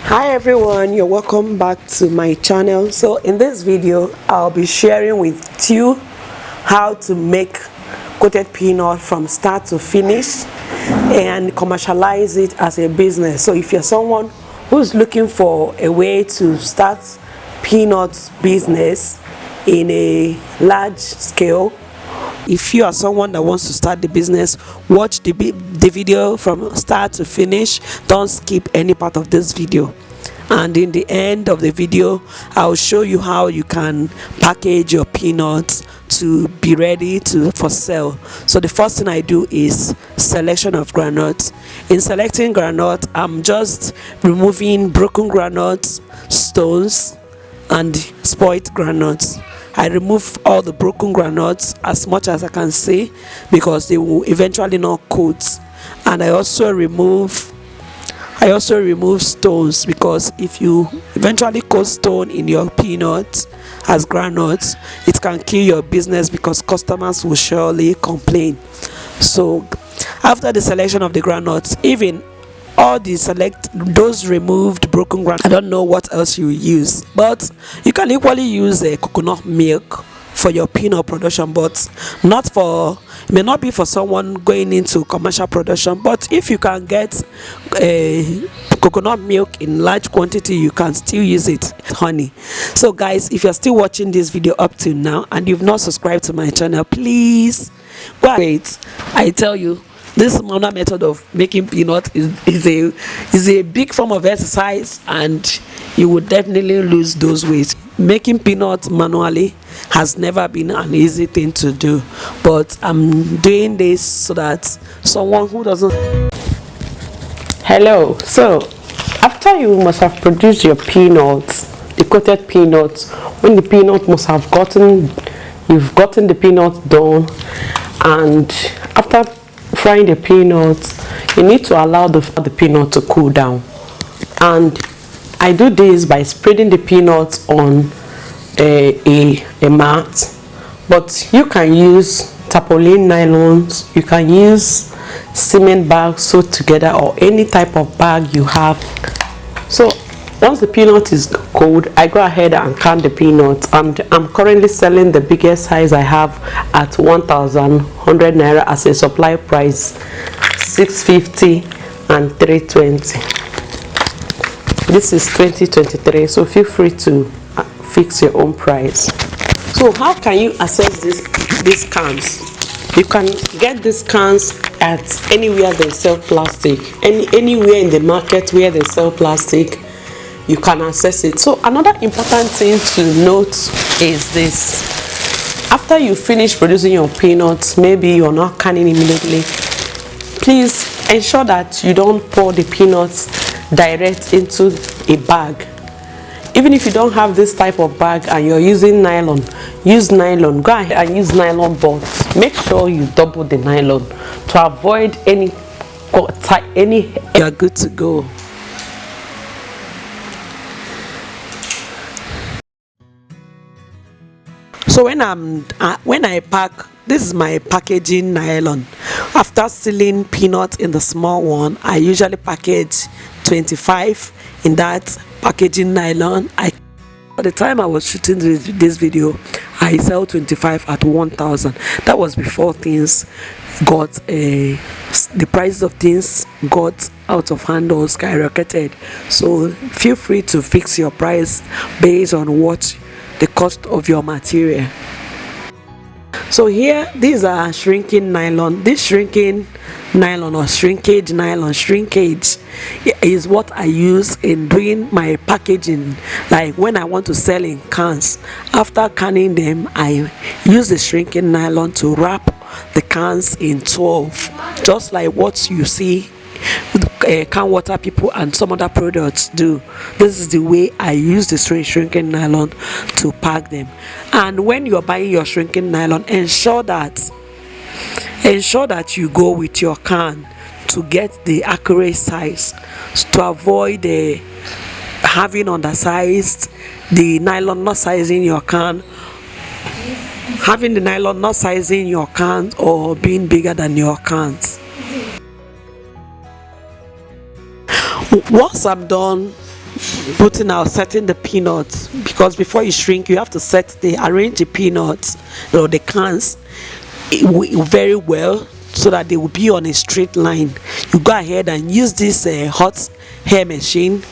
Hi everyone, you're welcome back to my channel. So in this video I'll be sharing with you how to make coated peanut from start to finish and commercialize it as a business. So if you're someone who's looking for a way to start peanut business in a large scale, if you are someone that wants to start the business, watch the video from start to finish. Don't skip any part of this video, and in the end of the video I'll show you how you can package your peanuts to be ready for sale. So the first thing I do is selection of groundnuts. In selecting groundnut, I'm just removing broken groundnuts, stones and spoiled groundnuts. I remove all the broken groundnuts as much as I can see because they will eventually not coat. And I also remove stones, because if you eventually coat stone in your peanuts as groundnuts, it can kill your business because customers will surely complain. So after the selection of the groundnuts, even all the those removed broken ground, I don't know what else you use, but you can equally use a coconut milk for your peanut production, but it may not be for someone going into commercial production. But if you can get a coconut milk in large quantity, you can still use it, honey. So guys, if you're still watching this video up to now and you've not subscribed to my channel, please go wait. I tell you, this manual method of making peanut is a big form of exercise, and you would definitely lose those weight. Making peanuts manually has never been an easy thing to do, but I'm doing this so that someone who doesn't. Hello. So after you must have produced your peanuts, the coated peanuts, when the peanut must have you've gotten the peanuts done, and after frying the peanuts, you need to allow the peanut to cool down. And I do this by spreading the peanuts on a mat, but you can use tarpaulin nylons, you can use cement bags sewed together, or any type of bag you have. So once the peanut is cold, I go ahead and count the peanuts, and I'm currently selling the biggest size I have at 1,100 naira as a supply price, 650 and 320. This is 2023, so feel free to fix your own price. So how can you access these cans? You can get these cans at anywhere they sell plastic, anywhere in the market where they sell plastic, you can access it. So another important thing to note is this: after you finish producing your peanuts, maybe you're not canning immediately, please ensure that you don't pour the peanuts direct into a bag. Even if you don't have this type of bag and you're using nylon, use nylon. Go ahead and use nylon, but make sure you double the nylon to avoid any. You're good to go. So when I pack, this is my packaging nylon. After sealing peanuts in the small one, I usually package 25 in that packaging nylon. At the time I was shooting this video, I sell 25 at 1,000. That was before things got the price of things got out of hand or skyrocketed. So feel free to fix your price based on what the cost of your material. So here, these are shrinking nylon. This shrinking nylon or shrinkage nylon, shrinkage is what I use in doing my packaging. Like when I want to sell in cans, after canning them, I use the shrinking nylon to wrap the cans in 12, just like what you see can water people and some other products do. This is the way I use the shrinking nylon to pack them. And when you're buying your shrinking nylon, ensure that you go with your can to get the accurate size, to avoid having undersized, the nylon not sizing your can, having the nylon not sizing your can, or being bigger than your cans. Once I'm done putting out, setting the peanuts, because before you shrink you have to arrange the peanuts or the cans very well so that they will be on a straight line. You go ahead and use this hot hair machine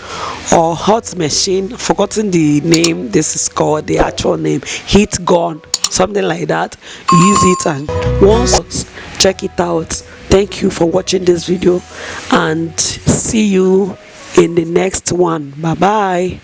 or hot machine, forgotten the name, this is called the actual name, heat gun, something like that. You use it, and once check it out. Thank you for watching this video and see you in the next one. Bye bye.